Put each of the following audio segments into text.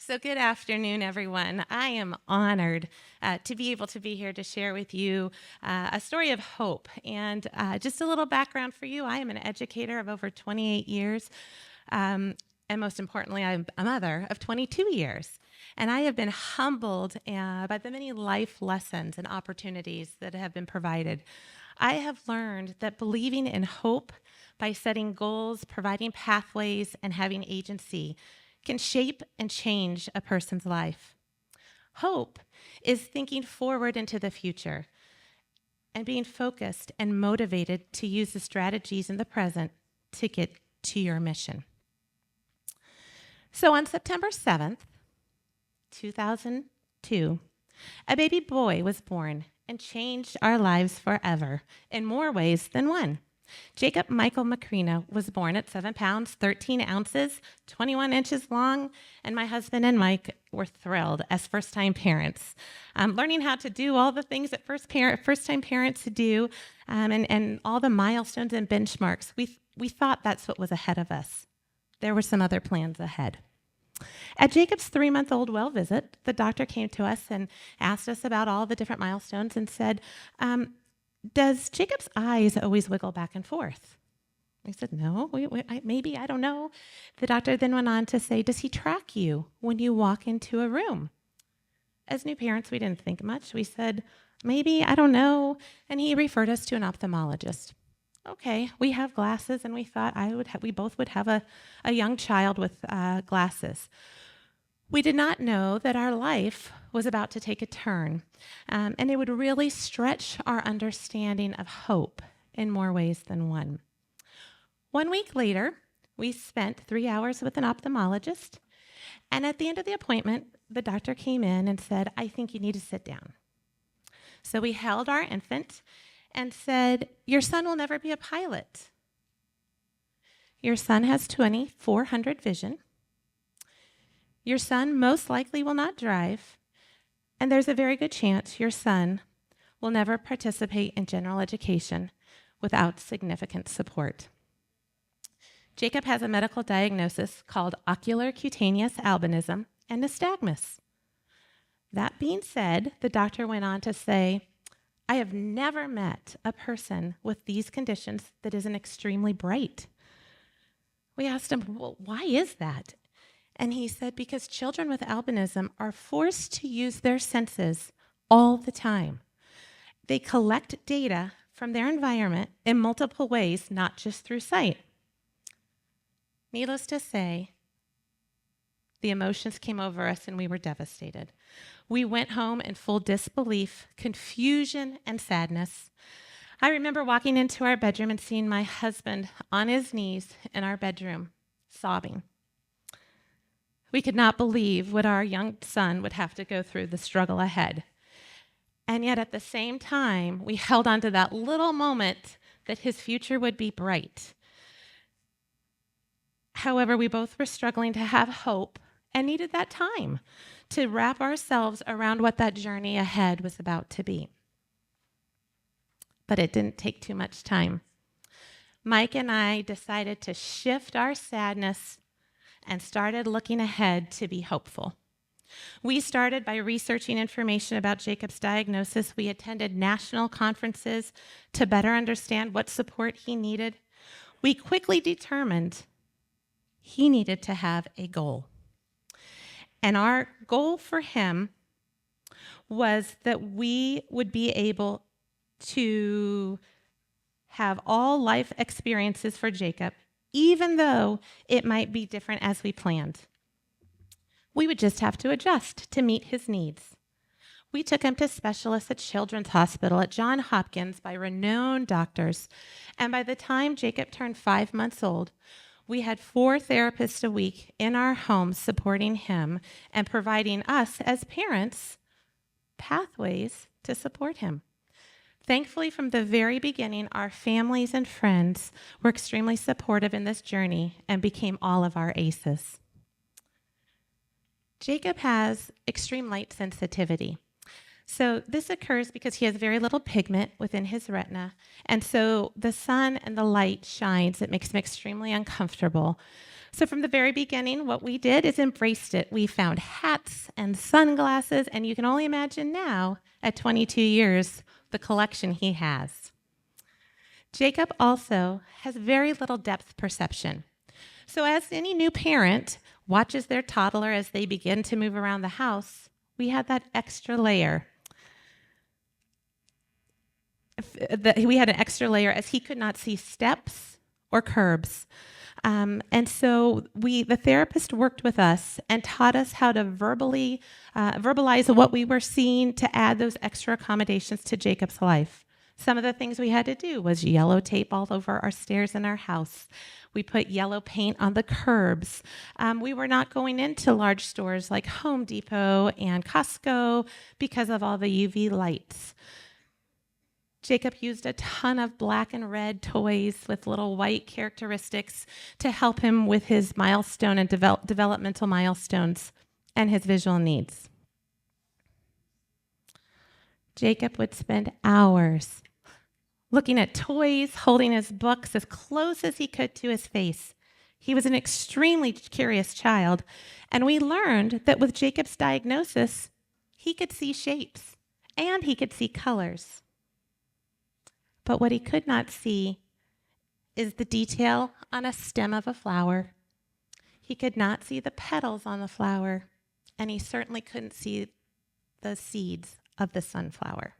So, good afternoon, everyone. I am honored to be able to be here to share with you a story of hope. And just a little background for you, I am an educator of over 28 years. And most importantly, I'm a mother of 22 years. And I have been humbled by the many life lessons and opportunities that have been provided. I have learned that believing in hope by setting goals, providing pathways, and having agency can shape and change a person's life. Hope is thinking forward into the future and being focused and motivated to use the strategies in the present to get to your mission. So on September 7th, 2002, a baby boy was born and changed our lives forever in more ways than one. Jacob Michael Macrina was born at 7 pounds, 13 ounces, 21 inches long, and my husband and Mike were thrilled as first-time parents, learning how to do all the things that first-time parents do, and all the milestones and benchmarks. We thought that's what was ahead of us. There were some other plans ahead. At Jacob's 3-month-old well visit, the doctor came to us and asked us about all the different milestones and said, does Jacob's eyes always wiggle back and forth? I said, no, maybe, I don't know. The doctor then went on to say, does he track you when you walk into a room? As new parents, we didn't think much. We said, maybe, I don't know. And he referred us to an ophthalmologist. Okay, we have glasses, and we thought we both would have a young child with glasses. We did not know that our life was about to take a turn, and it would really stretch our understanding of hope in more ways than one. 1 week later, we spent 3 hours with an ophthalmologist, and at the end of the appointment, the doctor came in and said, I think you need to sit down. So we held our infant and said, your son will never be a pilot. Your son has 20/400 vision. Your son most likely will not drive, and there's a very good chance your son will never participate in general education without significant support. Jacob has a medical diagnosis called ocular cutaneous albinism and nystagmus. That being said, the doctor went on to say, I have never met a person with these conditions that isn't extremely bright. We asked him, well, why is that? And he said, because children with albinism are forced to use their senses all the time. They collect data from their environment in multiple ways, not just through sight. Needless to say, the emotions came over us and we were devastated. We went home in full disbelief, confusion, and sadness. I remember walking into our bedroom and seeing my husband on his knees in our bedroom, sobbing. We could not believe what our young son would have to go through, the struggle ahead. And yet at the same time, we held on to that little moment that his future would be bright. However, we both were struggling to have hope and needed that time to wrap ourselves around what that journey ahead was about to be. But it didn't take too much time. Mike and I decided to shift our sadness and started looking ahead to be hopeful. We started by researching information about Jacob's diagnosis. We attended national conferences to better understand what support he needed. We quickly determined he needed to have a goal. And our goal for him was that we would be able to have all life experiences for Jacob, even though it might be different as we planned. We would just have to adjust to meet his needs. We took him to specialists at Children's Hospital, at Johns Hopkins, by renowned doctors. And by the time Jacob turned 5 months old, we had 4 therapists a week in our home supporting him and providing us as parents pathways to support him. Thankfully, from the very beginning, our families and friends were extremely supportive in this journey and became all of our aces. Jacob has extreme light sensitivity. So this occurs because he has very little pigment within his retina, and so the sun and the light shines. It makes him extremely uncomfortable. So from the very beginning, what we did is embraced it. We found hats and sunglasses, and you can only imagine now, at 22 years, the collection he has. Jacob also has very little depth perception. So as any new parent watches their toddler as they begin to move around the house, we had that extra layer. We had an extra layer as he could not see steps or curbs. And so the therapist worked with us and taught us how to verbalize what we were seeing to add those extra accommodations to Jacob's life. Some of the things we had to do was yellow tape all over our stairs in our house. We put yellow paint on the curbs. We were not going into large stores like Home Depot and Costco because of all the UV lights. Jacob used a ton of black and red toys with little white characteristics to help him with his milestone and developmental milestones and his visual needs. Jacob would spend hours looking at toys, holding his books as close as he could to his face. He was an extremely curious child, and we learned that with Jacob's diagnosis, he could see shapes and he could see colors. But what he could not see is the detail on a stem of a flower. He could not see the petals on the flower, and he certainly couldn't see the seeds of the sunflower.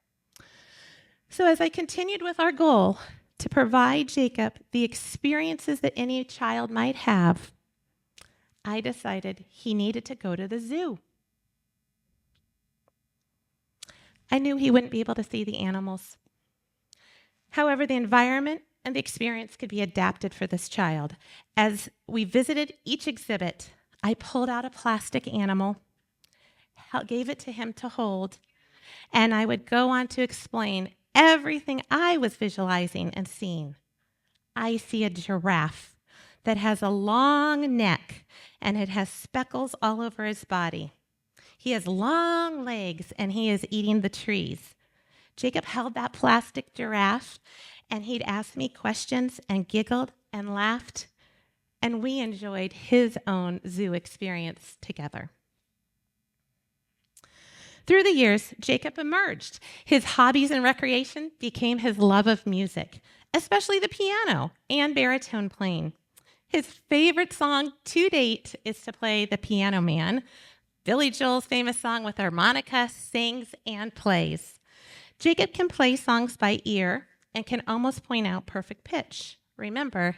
So as I continued with our goal to provide Jacob the experiences that any child might have, I decided he needed to go to the zoo. I knew he wouldn't be able to see the animals. However, the environment and the experience could be adapted for this child. As we visited each exhibit, I pulled out a plastic animal, gave it to him to hold, and I would go on to explain everything I was visualizing and seeing. I see a giraffe that has a long neck, and it has speckles all over his body. He has long legs, and he is eating the trees. Jacob held that plastic giraffe, and he'd ask me questions and giggled and laughed, and we enjoyed his own zoo experience together. Through the years, Jacob emerged. His hobbies and recreation became his love of music, especially the piano and baritone playing. His favorite song to date is to play The Piano Man, Billy Joel's famous song with harmonica, sings and plays. Jacob can play songs by ear and can almost point out perfect pitch. Remember,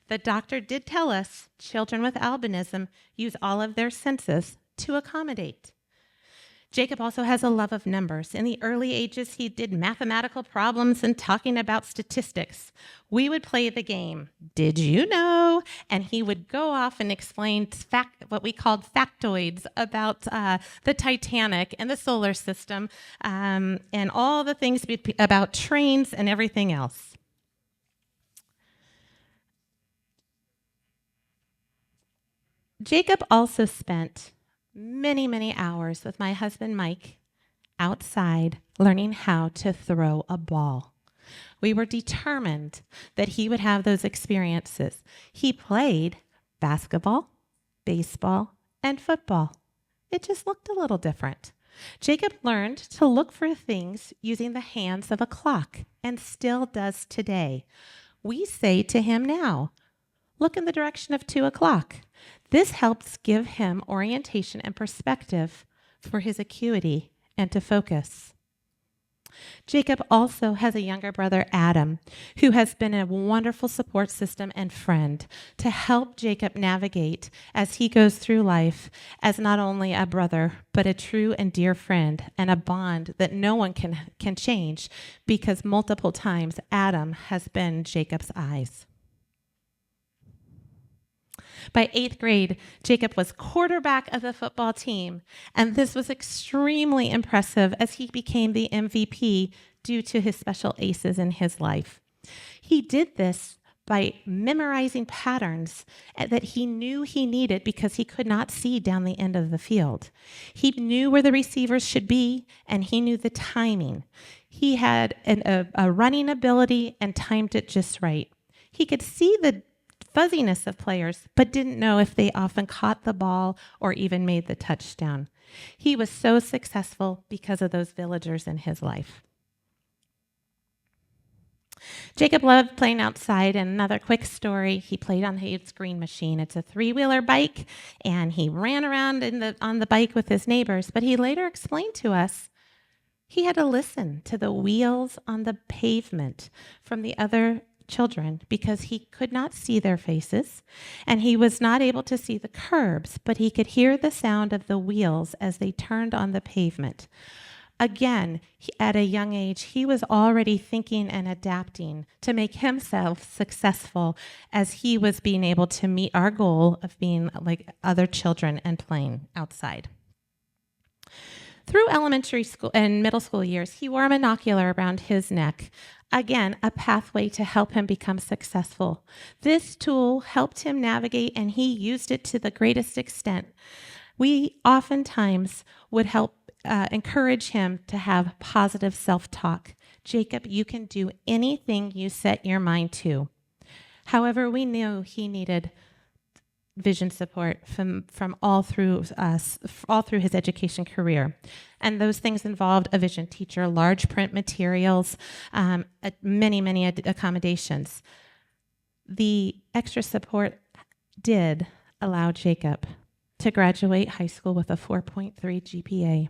the doctor did tell us children with albinism use all of their senses to accommodate. Jacob also has a love of numbers. In the early ages, he did mathematical problems and talking about statistics. We would play the game, Did you know? And he would go off and explain what we called factoids about the Titanic and the solar system and all the things about trains and everything else. Jacob also spent many, many hours with my husband, Mike, outside learning how to throw a ball. We were determined that he would have those experiences. He played basketball, baseball, and football. It just looked a little different. Jacob learned to look for things using the hands of a clock and still does today. We say to him now, look in the direction of 2 o'clock. This helps give him orientation and perspective for his acuity and to focus. Jacob also has a younger brother, Adam, who has been a wonderful support system and friend to help Jacob navigate as he goes through life as not only a brother, but a true and dear friend and a bond that no one can change because multiple times Adam has been Jacob's eyes. By 8th grade, Jacob was quarterback of the football team, and this was extremely impressive as he became the MVP due to his special aces in his life. He did this by memorizing patterns that he knew he needed because he could not see down the end of the field. He knew where the receivers should be, and he knew the timing. He had a running ability and timed it just right. He could see the fuzziness of players, but didn't know if they often caught the ball or even made the touchdown. He was so successful because of those villagers in his life. Jacob loved playing outside, and another quick story, he played on his green machine. It's a three-wheeler bike, and he ran around on the bike with his neighbors, but he later explained to us he had to listen to the wheels on the pavement from the other children because he could not see their faces, and he was not able to see the curbs, but he could hear the sound of the wheels as they turned on the pavement. Again, at a young age, he was already thinking and adapting to make himself successful as he was being able to meet our goal of being like other children and playing outside. Through elementary school and middle school years, he wore a monocular around his neck. Again, a pathway to help him become successful. This tool helped him navigate, and he used it to the greatest extent. We oftentimes would help encourage him to have positive self-talk. Jacob, you can do anything you set your mind to. However, we knew he needed vision support from all through his education career. And those things involved a vision teacher, large print materials, many accommodations. The extra support did allow Jacob to graduate high school with a 4.3 GPA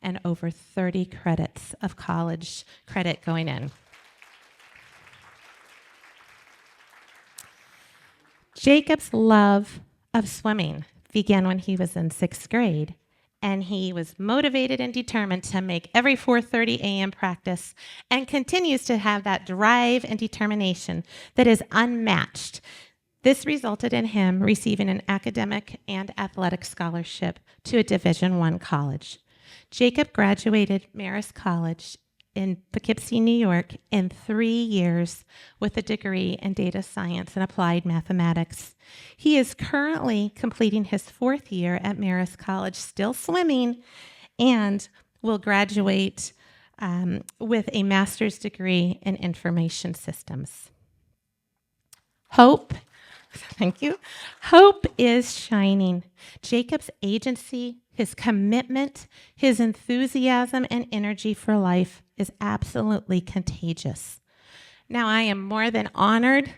and over 30 credits of college credit going in. Jacob's love of swimming began when he was in 6th grade, and he was motivated and determined to make every 4:30 a.m. practice and continues to have that drive and determination that is unmatched. This resulted in him receiving an academic and athletic scholarship to a Division I college. Jacob graduated Marist College in Poughkeepsie, New York, in 3 years with a degree in data science and applied mathematics. He is currently completing his 4th year at Marist College, still swimming, and will graduate with a master's degree in information systems. Hope. Thank you. Hope is shining. Jacob's agency, his commitment, his enthusiasm and energy for life is absolutely contagious. Now, I am more than honored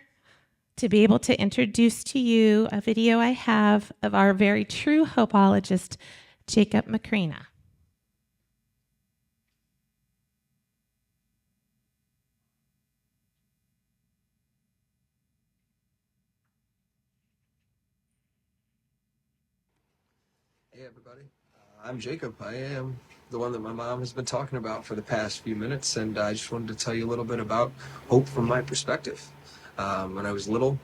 to be able to introduce to you a video I have of our very true hopeologist, Jacob Macrina. Hey everybody, I'm Jacob. I am the one that my mom has been talking about for the past few minutes, and I just wanted to tell you a little bit about hope from my perspective. When I was little,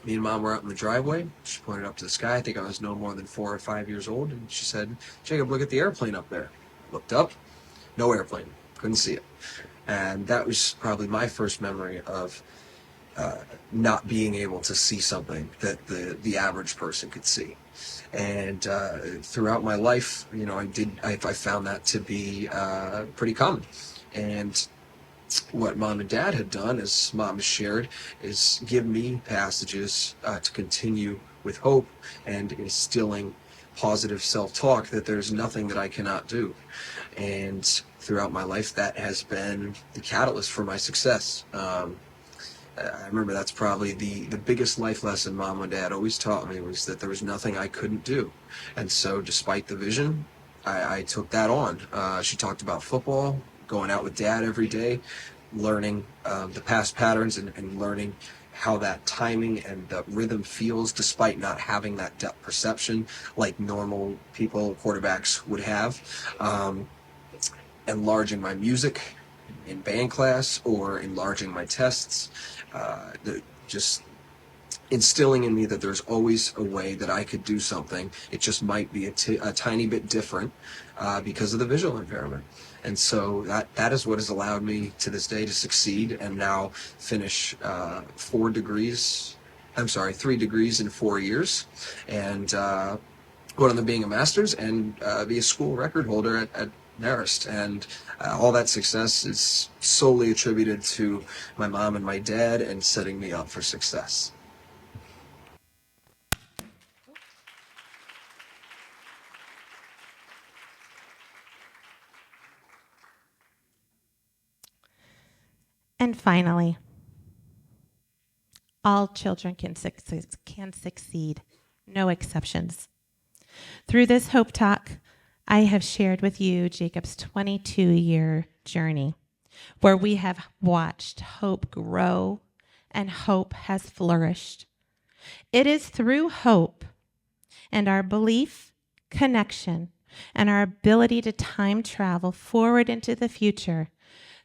me and mom were out in the driveway. She pointed up to the sky. I think I was no more than 4 or 5 years old, and she said, "Jacob, look at the airplane up there." Looked up, no airplane, couldn't see it. And that was probably my first memory of not being able to see something that the average person could see. And throughout my life, you know, I found that to be pretty common. And what mom and dad had done, as mom has shared, is give me passages to continue with hope and instilling positive self-talk that there's nothing that I cannot do. And throughout my life, that has been the catalyst for my success. I remember that's probably the biggest life lesson mom and dad always taught me, was that there was nothing I couldn't do. And so despite the vision, I took that on. She talked about football, going out with dad every day, learning the past patterns and learning how that timing and the rhythm feels despite not having that depth perception like normal people, quarterbacks would have. Enlarging my music in band class or enlarging my tests, just instilling in me that there's always a way that I could do something. It just might be a tiny bit different because of the visual impairment. And so that is what has allowed me to this day to succeed and now finish 3 degrees in 4 years, and one of them being a master's, and be a school record holder at Marist. And all that success is solely attributed to my mom and my dad and setting me up for success. And finally, all children can succeed, no exceptions. Through this Hope Talk, I have shared with you Jacob's 22-year journey, where we have watched hope grow and hope has flourished. It is through hope and our belief, connection, and our ability to time travel forward into the future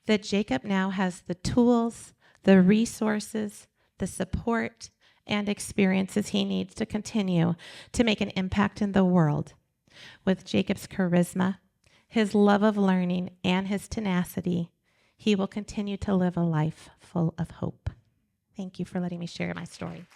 that Jacob now has the tools, the resources, the support, and experiences he needs to continue to make an impact in the world. With Jacob's charisma, his love of learning, and his tenacity, he will continue to live a life full of hope. Thank you for letting me share my story.